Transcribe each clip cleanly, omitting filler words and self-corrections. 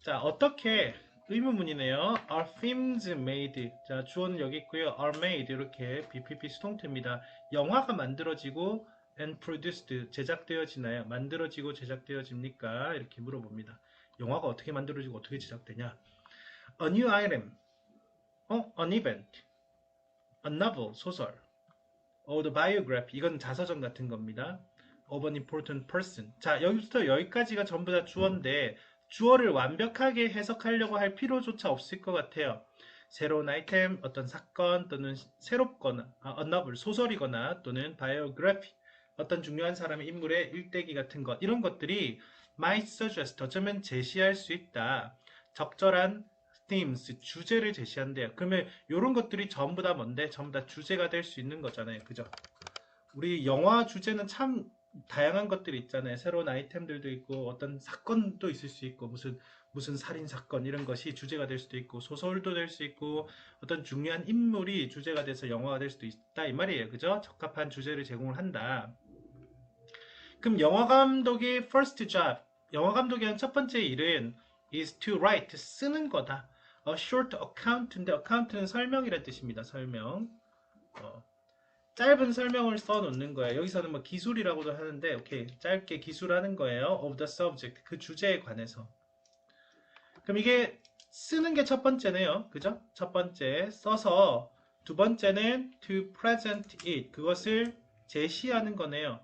자, 어떻게 의문문이네요. Are films made? 자, 주어는 여기 있고요. Are made 이렇게 BPP 수동태입니다. 영화가 만들어지고 and produced 제작되어지나요? 만들어지고 제작되어집니까? 이렇게 물어봅니다. 영화가 어떻게 만들어지고 어떻게 제작되냐? A new item, an event, a novel 소설, autobiography 이건 자서전 같은 겁니다. Of an important person. 자, 여기부터 여기까지가 전부 다 주어인데 주어를 완벽하게 해석하려고 할 필요조차 없을 것 같아요. 새로운 아이템, 어떤 사건 또는 새롭거나 a novel, 소설이거나 또는 biography, 어떤 중요한 사람의 인물의 일대기 같은 것 이런 것들이 might suggest, 어쩌면 제시할 수 있다. 적절한 themes, 주제를 제시한대요. 그러면 이런 것들이 전부 다 뭔데? 전부 다 주제가 될 수 있는 거잖아요. 그죠? 우리 영화 주제는 참 다양한 것들이 있잖아요. 새로운 아이템들도 있고 어떤 사건도 있을 수 있고 무슨 살인 사건 이런 것이 주제가 될 수도 있고 소설도 될 수 있고 어떤 중요한 인물이 주제가 돼서 영화가 될 수도 있다 이 말이에요. 그죠? 적합한 주제를 제공을 한다. 그럼 영화 감독의 first job, 영화 감독이 한 첫 번째 일은 is to write, 쓰는 거다. A short account인데 account는 설명이라는 뜻입니다. 설명. 짧은 설명을 써놓는 거예요. 여기서는 뭐 기술이라고도 하는데, 오케이. 짧게 기술하는 거예요. Of the subject. 그 주제에 관해서. 그럼 이게 쓰는 게 첫 번째네요. 그죠? 첫 번째. 써서, 두 번째는 to present it. 그것을 제시하는 거네요.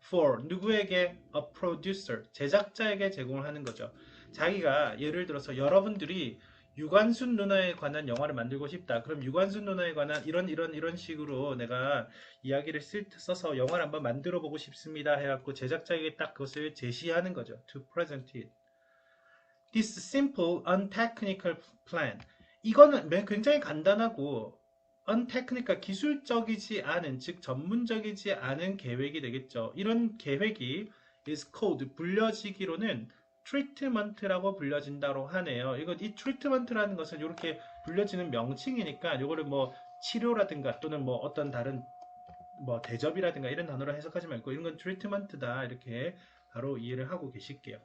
For. 누구에게? A producer. 제작자에게 제공을 하는 거죠. 자기가 예를 들어서 여러분들이 유관순 누나에 관한 영화를 만들고 싶다. 그럼 유관순 누나에 관한 이런 식으로 내가 이야기를 써서 영화를 한번 만들어 보고 싶습니다. 해갖고 제작자에게 딱 그것을 제시하는 거죠. To present it. This simple, untechnical plan. 이거는 굉장히 간단하고 untechnical, 기술적이지 않은, 즉 전문적이지 않은 계획이 되겠죠. 이런 계획이 is called, 불려지기로는 트리트먼트라고 불려진다고 하네요. 이 트리트먼트라는 것은 이렇게 불려지는 명칭이니까 이거를 뭐 치료라든가 또는 뭐 어떤 다른 뭐 대접이라든가 이런 단어로 해석하지 말고 이런 건 트리트먼트다 이렇게 바로 이해를 하고 계실게요.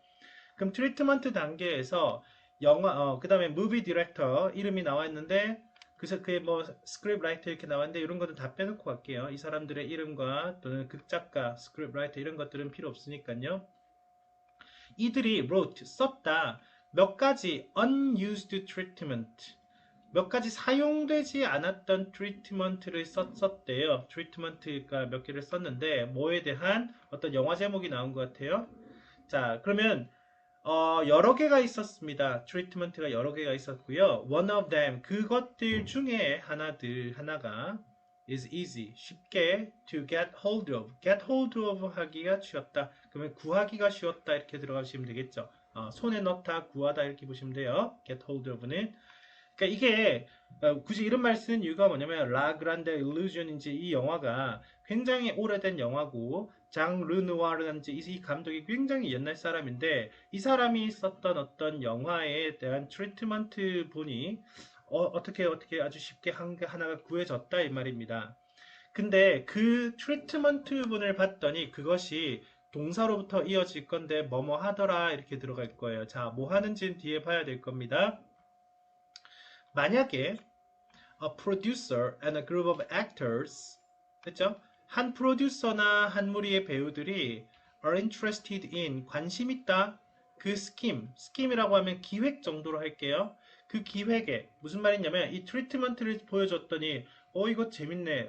그럼 트리트먼트 단계에서 영화 그 다음에 무비 디렉터 이름이 나와 있는데 그래서 그게 뭐 스크립트 라이터 이렇게 나왔는데 이런 것도 다 빼놓고 갈게요. 이 사람들의 이름과 또는 극작가, 스크립트 라이터 이런 것들은 필요 없으니까요. 이들이 wrote, 썼다. 몇 가지 unused treatment, 몇 가지 사용되지 않았던 트리트먼트를 썼대요. 트리트먼트가 몇 개를 썼는데 뭐에 대한 어떤 영화 제목이 나온 것 같아요. 자, 그러면 여러 개가 있었습니다. 트리트먼트가 여러 개가 있었고요. One of them, 그것들 중에 하나가 is easy, 쉽게 to get hold of, get hold of 하기가 쉬웠다. 그러면 구하기가 쉬웠다 이렇게 들어가시면 되겠죠. 손에 넣다, 구하다 이렇게 보시면 돼요. get hold of는. 그러니까 이게 굳이 이런 말 쓰는 이유가 뭐냐면 라 그란데 일루전인지 이 영화가 굉장히 오래된 영화고 장 르누아르는지 이 감독이 굉장히 옛날 사람인데 이 사람이 썼던 어떤 영화에 대한 트리트먼트 본이 어떻게 아주 쉽게 하나가 구해졌다 이 말입니다. 근데 그 트리트먼트 분을 봤더니 그것이 동사로부터 이어질 건데 뭐뭐 하더라 이렇게 들어갈 거예요. 자, 뭐 하는지는 뒤에 봐야 될 겁니다. 만약에 a producer and a group of actors, 그렇죠? 한 프로듀서나 한 무리의 배우들이 are interested in, 관심 있다. 그 스킴이라고 하면 기획 정도로 할게요. 그 기획에 무슨 말이냐면 이 트리트먼트를 보여줬더니 이거 재밌네.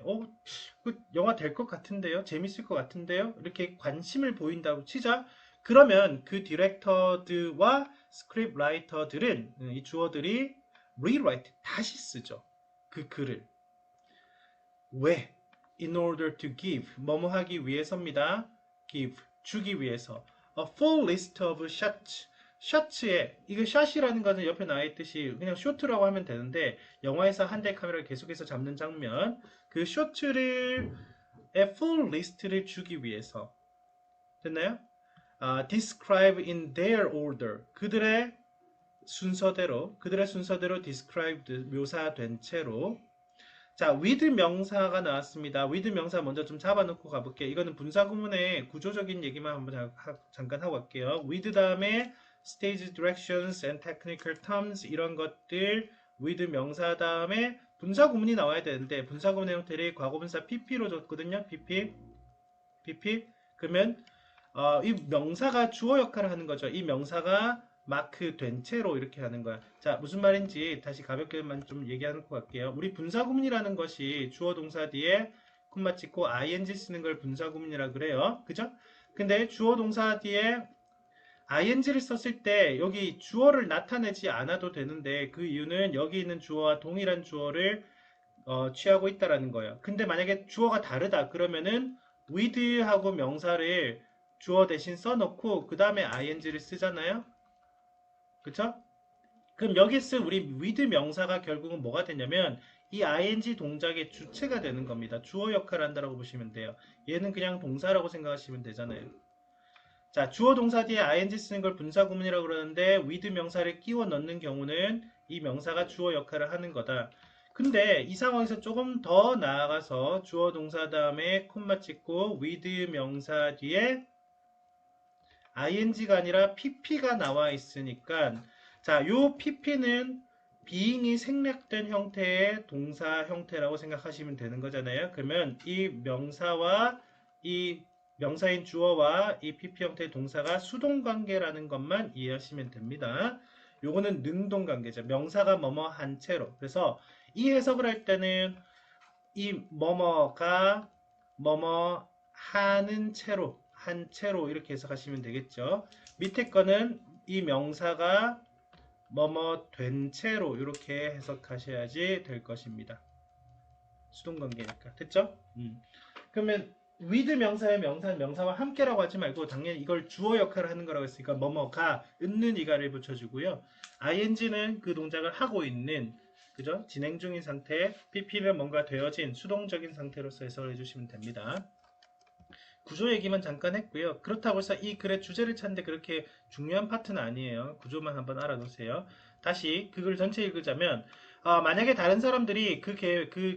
그 영화 될 것 같은데요. 재밌을 것 같은데요. 이렇게 관심을 보인다고 치자. 그러면 그 디렉터들과 스크립트 라이터들은 이 주어들이 rewrite, 다시 쓰죠. 그 글을. 왜? In order to give, 뭐뭐 하기 위해서입니다. give, 주기 위해서. A full list of shots. 셔츠에, 이거 샷이라는 것은 옆에 나와 있듯이 그냥 쇼트라고 하면 되는데 영화에서 한 대의 카메라를 계속해서 잡는 장면, 그 쇼트를 full list를 주기 위해서. 됐나요? Describe in their order. 그들의 순서대로 described, 묘사된 채로. 자, with 명사가 나왔습니다. with 명사 먼저 좀 잡아놓고 가볼게요. 이거는 분사구문의 구조적인 얘기만 한번 잠깐 하고 갈게요. with 다음에 stage directions and technical terms 이런 것들 with 명사 다음에 분사 구문이 나와야 되는데 분사 구문 형태를 과거분사 pp로 줬거든요. pp. 그러면 이 명사가 주어 역할을 하는 거죠. 이 명사가 마크 된 채로 이렇게 하는 거야. 자, 무슨 말인지 다시 가볍게만 좀 얘기하는 것 같게요. 우리 분사 구문이라는 것이 주어 동사 뒤에 콤마 찍고 ing 쓰는 걸 분사 구문이라 그래요. 그죠? 근데 주어 동사 뒤에 ing를 썼을 때 여기 주어를 나타내지 않아도 되는데 그 이유는 여기 있는 주어와 동일한 주어를 취하고 있다라는 거예요. 근데 만약에 주어가 다르다 그러면은 with하고 명사를 주어 대신 써놓고 그 다음에 ing를 쓰잖아요. 그쵸? 그럼 여기 쓸 우리 with 명사가 결국은 뭐가 되냐면 이 ing 동작의 주체가 되는 겁니다. 주어 역할을 한다고 보시면 돼요. 얘는 그냥 동사라고 생각하시면 되잖아요. 자, 주어 동사 뒤에 ing 쓰는 걸 분사 구문이라고 그러는데 with 명사를 끼워 넣는 경우는 이 명사가 주어 역할을 하는 거다. 근데 이 상황에서 조금 더 나아가서 주어 동사 다음에 콤마 찍고 with 명사 뒤에 ing가 아니라 pp가 나와 있으니까 자, 요 pp는 being이 생략된 형태의 동사 형태라고 생각하시면 되는 거잖아요. 그러면 이 명사와 이 명사인 주어와 이 pp 형태의 동사가 수동관계라는 것만 이해하시면 됩니다. 요거는 능동관계죠. 명사가 뭐뭐 한 채로. 그래서 이 해석을 할 때는 이 뭐뭐가 뭐뭐 하는 채로 한 채로 이렇게 해석하시면 되겠죠. 밑에 거는 이 명사가 뭐뭐 된 채로 이렇게 해석하셔야지 될 것입니다. 수동관계니까. 됐죠? 그러면 with 명사의 명사와 함께라고 하지 말고 당연히 이걸 주어 역할을 하는 거라고 했으니까 뭐뭐가 있는 이가를 붙여주고요. ing는 그 동작을 하고 있는 그죠? 진행 중인 상태, pp는 뭔가 되어진 수동적인 상태로서 해석을 해주시면 됩니다. 구조 얘기만 잠깐 했고요. 그렇다고 해서 이 글의 주제를 찾는데 그렇게 중요한 파트는 아니에요. 구조만 한번 알아두세요. 다시 그 글 전체 읽으자면 만약에 다른 사람들이 그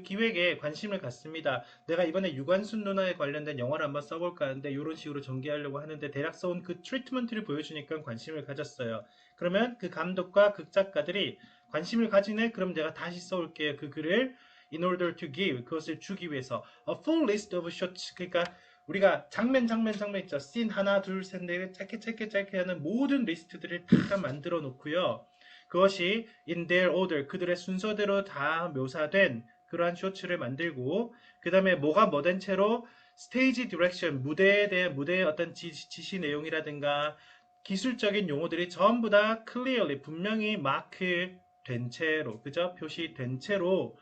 기획에 관심을 갖습니다. 내가 이번에 유관순 누나에 관련된 영화를 한번 써볼까 하는데 이런 식으로 전개하려고 하는데 대략 써온 그 트리트먼트를 보여주니까 관심을 가졌어요. 그러면 그 감독과 극작가들이 관심을 가지네? 그럼 내가 다시 써올게요. 그 글을 in order to give 그것을 주기 위해서 a full list of shots 그러니까 우리가 장면 있죠. 씬 하나 둘 셋 넷 짧게 하는 모든 리스트들을 다 만들어 놓고요. 그것이 in their order 그들의 순서대로 다 묘사된 그러한 쇼츠를 만들고 그 다음에 뭐가 뭐된 채로 스테이지 디렉션 무대에 대한 무대의 어떤 지시 내용이라든가 기술적인 용어들이 전부 다 clearly 분명히 마크 된 채로 그죠? 표시된 채로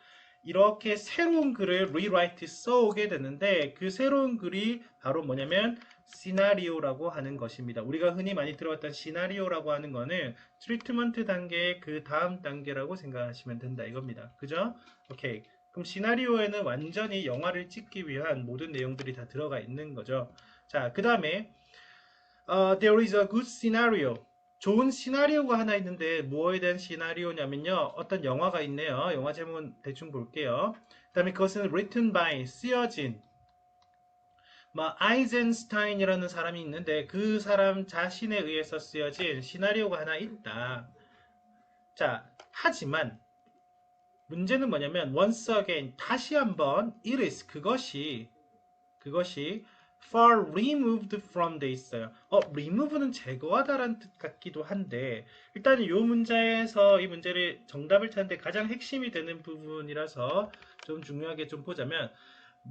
이렇게 새로운 글을 rewrite 써오게 되는데 그 새로운 글이 바로 뭐냐면 시나리오라고 하는 것입니다. 우리가 흔히 많이 들어왔던 시나리오라고 하는 거는 트리트먼트 단계의 그 다음 단계라고 생각하시면 된다 이겁니다. 그죠? 오케이. 그럼 시나리오에는 완전히 영화를 찍기 위한 모든 내용들이 다 들어가 있는 거죠. 자, 그 다음에 there is a good scenario. 좋은 시나리오가 하나 있는데 무엇에 대한 시나리오냐면요. 어떤 영화가 있네요. 영화 제목은 대충 볼게요. 그 다음에 그것은 written by, 쓰여진 아이젠스타인이라는 사람이 있는데 그 사람 자신에 의해서 쓰여진 시나리오가 하나 있다. 자, 하지만 문제는 뭐냐면 once again, 다시 한번 it is, 그것이 far removed from 돼 있어요. remove는 제거하다라는 뜻 같기도 한데 일단 이 문제에서 이 문제를 정답을 찾는데 가장 핵심이 되는 부분이라서 좀 중요하게 좀 보자면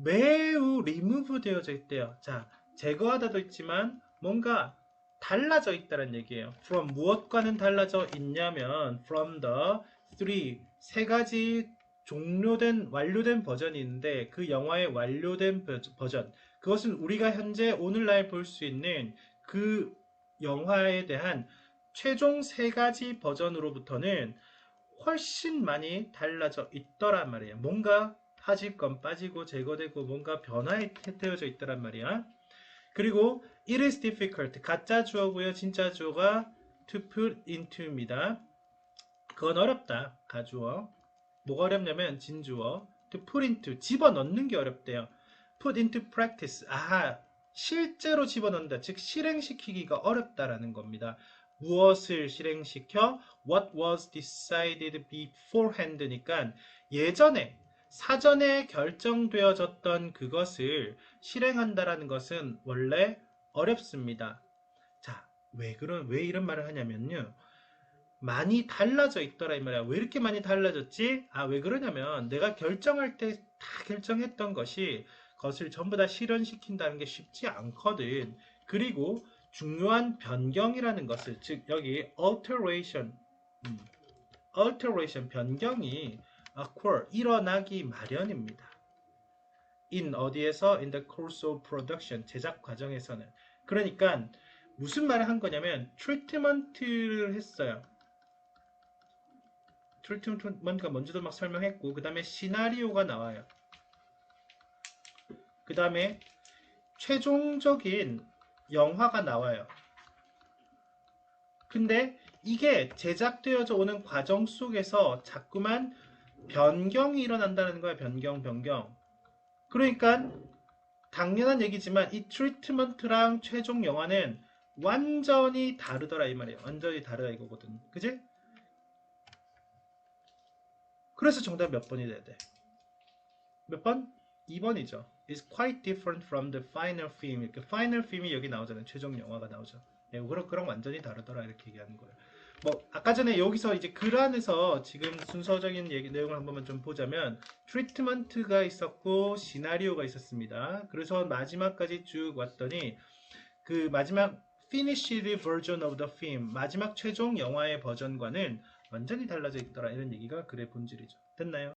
매우 remove 되어져 있대요. 자, 제거하다도 있지만 뭔가 달라져 있다는 얘기예요. from 무엇과는 달라져 있냐면 from the 세 가지 종료된 완료된 버전이 있는데 그 영화의 완료된 버전 그것은 우리가 현재 오늘날 볼 수 있는 그 영화에 대한 최종 세 가지 버전으로부터는 훨씬 많이 달라져 있더란 말이에요. 뭔가 빠질 건 빠지고 제거되고 뭔가 변화되어져 있더란 말이야. 그리고 it is difficult 가짜 주어고요. 진짜 주어가 to put into입니다. 그건 어렵다. 가주어. 뭐가 어렵냐면 진주어. to put into 집어넣는 게 어렵대요. put into practice. 실제로 집어넣는다. 즉 실행시키기가 어렵다라는 겁니다. 무엇을 실행시켜? What was decided beforehand니까 예전에 사전에 결정되어졌던 그것을 실행한다라는 것은 원래 어렵습니다. 자, 왜 이런 말을 하냐면요. 많이 달라져 있더라 이 말이야. 왜 이렇게 많이 달라졌지? 왜 그러냐면 내가 결정할 때 다 결정했던 것을 전부 다 실현시킨다는 게 쉽지 않거든. 그리고 중요한 변경이라는 것을, 즉 여기 alteration 변경이 occur 일어나기 마련입니다. in 어디에서? in the course of production 제작 과정에서는. 그러니까 무슨 말을 한 거냐면 트리트먼트를 했어요. 트리트먼트가 뭔지도 막 설명했고 그 다음에 시나리오가 나와요. 그 다음에 최종적인 영화가 나와요. 근데 이게 제작되어져 오는 과정 속에서 자꾸만 변경이 일어난다는 거야. 변경. 그러니까 당연한 얘기지만 이 트리트먼트랑 최종 영화는 완전히 다르더라 이 말이에요. 완전히 다르다 이거거든. 그지? 그래서 정답 몇 번이 돼야 돼? 몇 번? 2번이죠. It's quite different from the final film. 이렇게 final film이 여기 나오잖아요. 최종 영화가 나오죠. 예, 그럼 완전히 다르더라 이렇게 얘기하는 거예요. 뭐 아까 전에 여기서 이제 글 안에서 지금 순서적인 내용을 한 번만 좀 보자면 트리트먼트가 있었고 시나리오가 있었습니다. 그래서 마지막까지 쭉 왔더니 그 마지막 finished version of the film 마지막 최종 영화의 버전과는 완전히 달라져 있더라 이런 얘기가 글의 본질이죠. 됐나요?